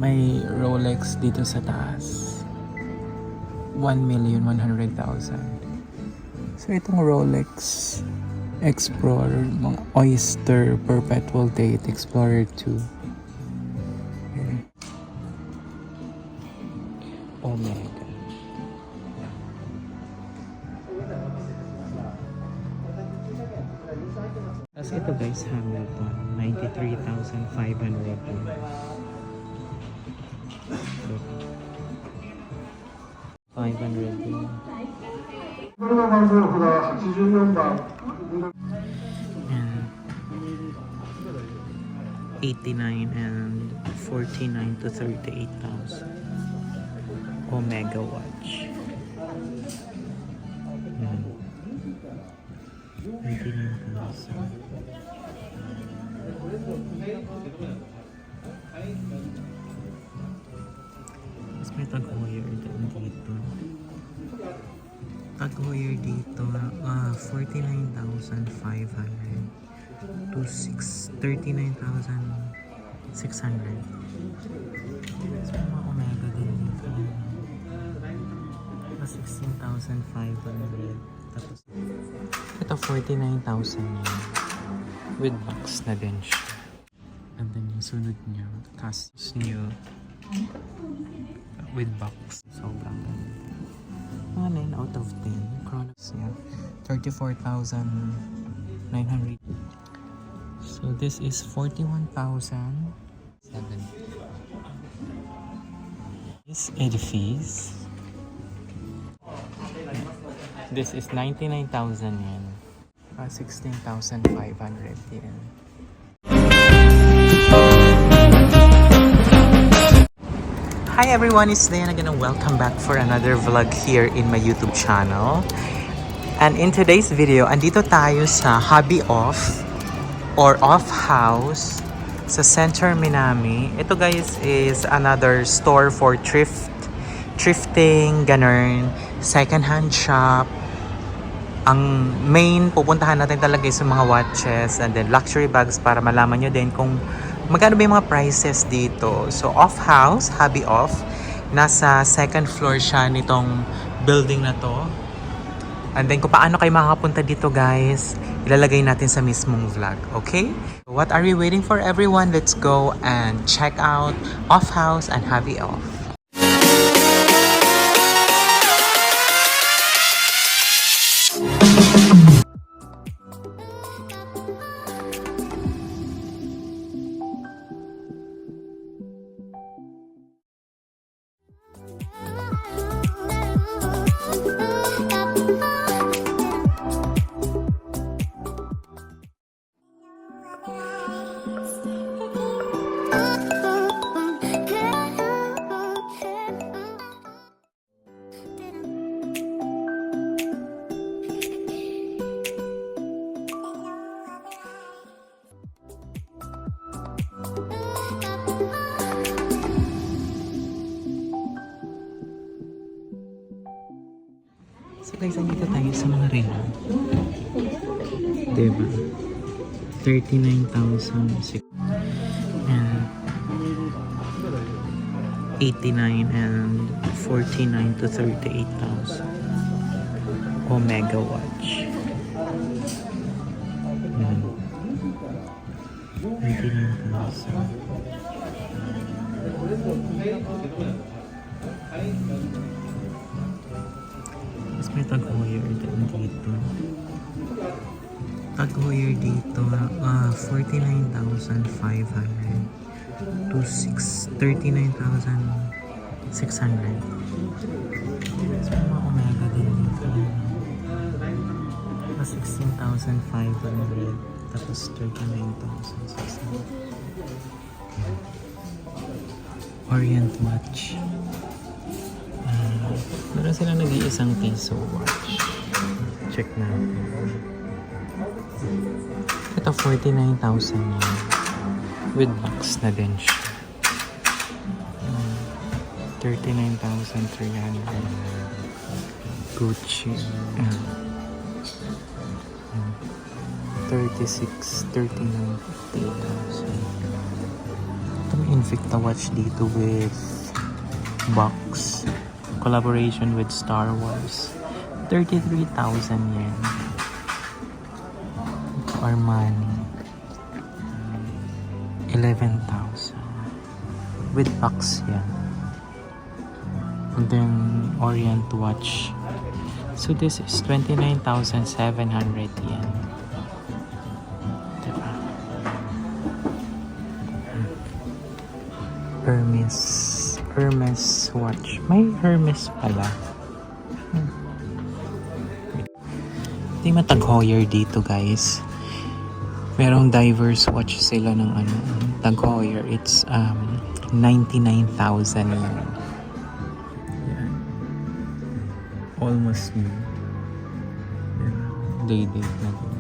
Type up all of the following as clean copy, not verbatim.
May Rolex dito sa taas. 1,100,000. So itong Rolex Explorer, mga Oyster Perpetual Date Explorer 2. Ayan. Omega. Tapos ito guys, Hamilton, 93,500 yun. So, 500 yun. And 89 and 49 to 38,000. Omega watch. 89,000. Mas may Tag-Heuer dito. Tag-Heuer dito, 49,500 to 39,600. So, mga Omega din dito. 16,500. Tapos, ito 49,000 yun. With box na din siya. And then yung sunod niya, Casio new with box. Sobrang mga 9 out of 10. Chronos niya, 34,900. So this is 41,000. This edifice. This is 99,000 yen. 16,500 yen. Hi everyone, it's Diana again and welcome back for another vlog here in my YouTube channel. And in today's video, andito tayo sa Hobby Off or Off House sa Center Minami. Ito guys is another store for thrifting, ganun, second-hand shop. Ang main pupuntahan natin talaga is yung mga watches and then luxury bags para malaman nyo din kung magkano ba yung mga prices dito. So Off House, Hobby Off, nasa second floor siya nitong building na to. And then kung paano kayo makakapunta dito guys, ilalagay natin sa mismong vlog, okay? What are we waiting for everyone? Let's go and check out Off House and Hobby Off. So guys, andito tayo sa mga relo. Diba? 39,000 and 89 and 49 to 38,000. Omega watch. 89,000. Mas may Tag-Heuer dito. Tag-Heuer dito, 49,500 to 39,600. So, mga Omega din dito. 16,500 tapos 39,600. Orient watch. Meron silang nag-iisang piso watch. Check na. Ito 49,000 yun. With box na din siya. 39,300. Gucci. 36, 39, 50,000. Ito may Invicta watch dito with box. Collaboration with Star Wars. 33,000 yen. Armani. 11,000. With box yan. And then Orient watch. So this is 29,700 yen. Diba? Hermes watch. May Hermes pala. Hindi matag Heuer dito, guys. Merong diverse watch sila ng tag Heuer. It's 99,000 yen. Yan. Almost new. Day date na din.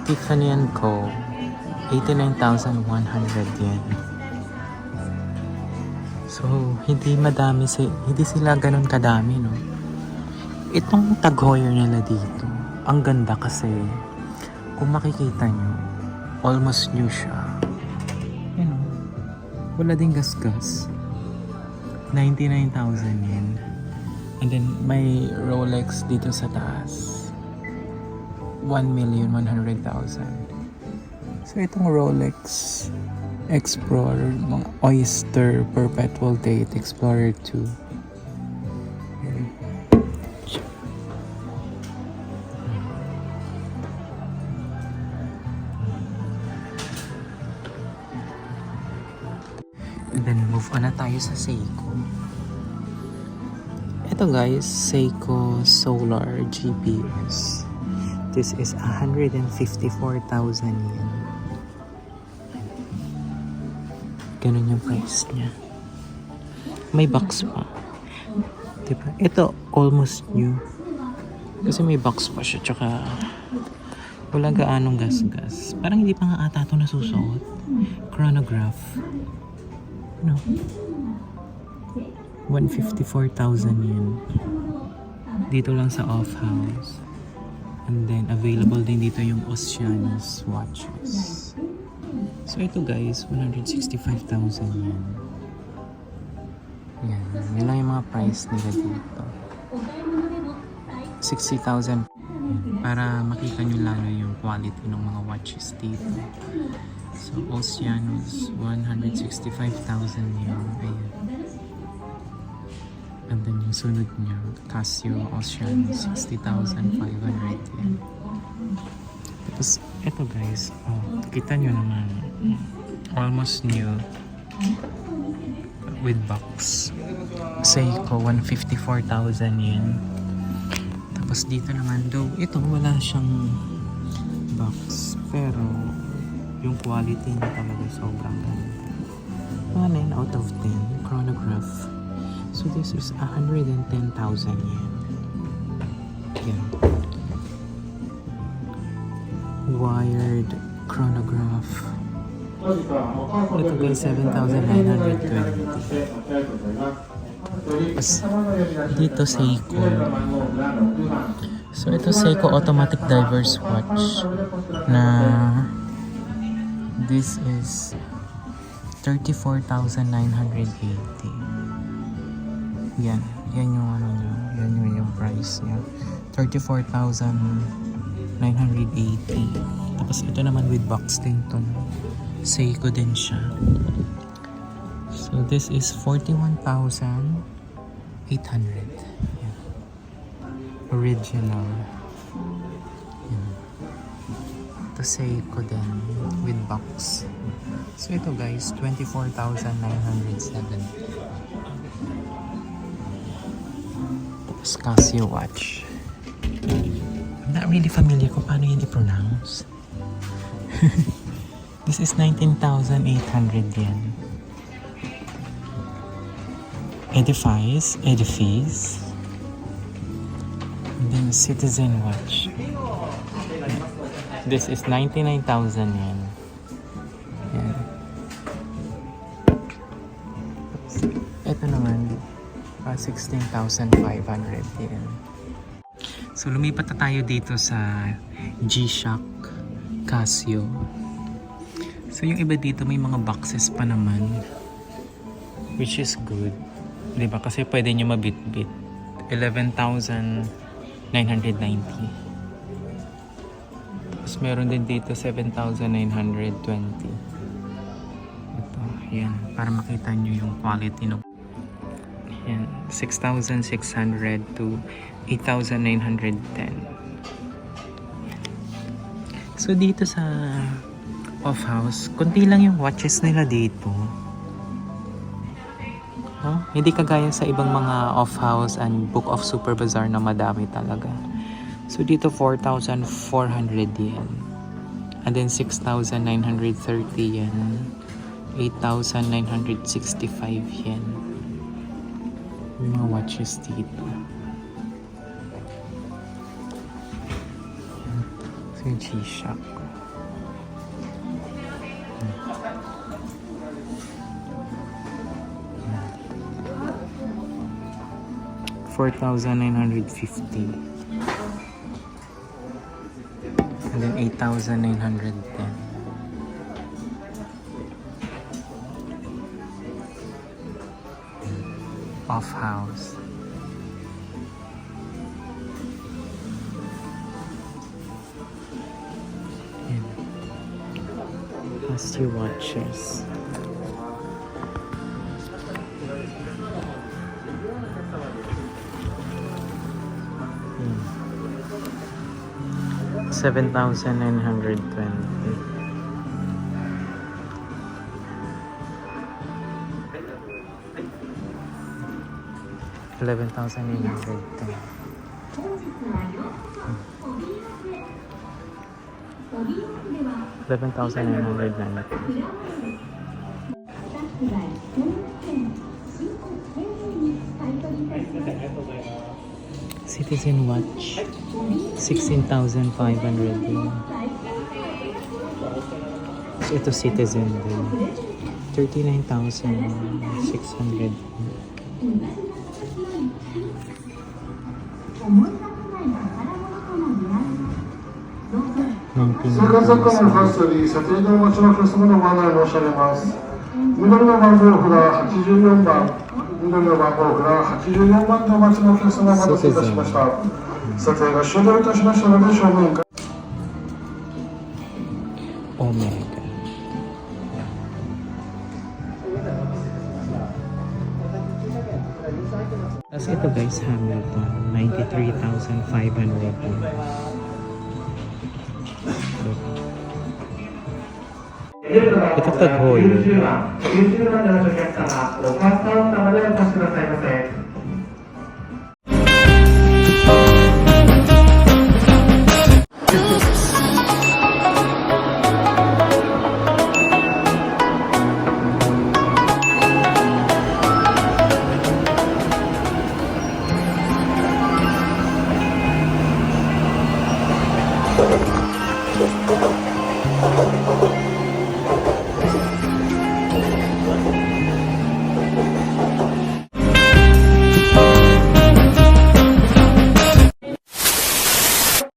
Tiffany & Co. 89,100 yen. So, hindi sila ganun kadami, no? Itong tag Heuer nila dito, ang ganda kasi, kung makikita nyo, almost new siya. You know, wala ding gasgas. 99,000 yen. And then, may Rolex dito sa taas. 1,100,000. So, itong Rolex Explorer, mga Oyster Perpetual Date Explorer 2. And then, move on na tayo sa Seiko. Ito guys, Seiko Solar GPS. This is 154,000 yen. Ganun yung price niya. May box pa. Diba? Ito, almost new. Kasi may box pa siya. Tsaka, wala gaanong gas-gas. Parang hindi pa nga ata ito nasusuot. Chronograph. No. 154,000 yen. Dito lang sa off-house. And then, available din dito yung Oceanus watches. So, ito guys, 165,000 yen. Yan. Yun lang yung mga price nila dito. 60,000 para makita nyo lalo yung quality ng mga watches dito. So, Oceanus, 165,000 yen. Ayan. And then yung sunod niya, Casio Oceanus, 60,500 yen. Tapos, eto guys, kita nyo naman, almost new with box. Seiko, 154,000 yen. Tapos dito naman, though, ito wala siyang box. Pero, yung quality niya talaga sobrang ganda. Mga 9 out of 10, chronograph. So, this is 110,000 yen. Yan. Wired chronograph. Ito guys, 7,920. Tapos, dito Seiko. So, ito Seiko automatic diverse watch na this is 34,980. Yan yung yung price niya. 34,980. Tapos ito naman with box din to. Seiko din siya. So this is 41,800. Yan. Original. Yan. Ito Seiko din with box. So ito guys, 24,970. Tapos Casio watch. I'm not really familiar kung paano yun i-pronounce. This is 19,800 yen. Edifice. And then Citizen watch. This is 99,000 yen. Yan. Ito naman, 16,500 yen. So, lumipat na tayo dito sa G-Shock Casio. So yung iba dito may mga boxes pa naman. Which is good. Diba? Kasi pwede nyo mabitbit. 11,990. Tapos meron din dito 7,920. Ito, yan. Para makita nyo yung quality ng yan. 6,600 to 8,910. So dito sa off house, konti lang yung watches nila dito. Huh? Hindi kagaya sa ibang mga off house and book of Super Bazaar na madami talaga. So dito 4,400 yen. And then 6,930 yen. 8,965 yen. Yung mga watches dito. So yung G-Shock. 4,950 and then 8,910. Off house. Yan. Plus your watches. Hmm. 7,920. $11,810. 11,990. Citizen watch 16,500 din. So ito Citizen din 39,600. 生活雑貨のファストより撮影のお待ちのお客様のご案内申し上げます。緑の番号札84番、緑の番号札84番でお待ちのお客様お待たせいたしました。撮影が終了いたしましたので正面から。Omega. Tapos ito guys, Hamilton 93,500. Ito Tag Heuer. 90番でのお客様、お母さん様でお越しくださいませ。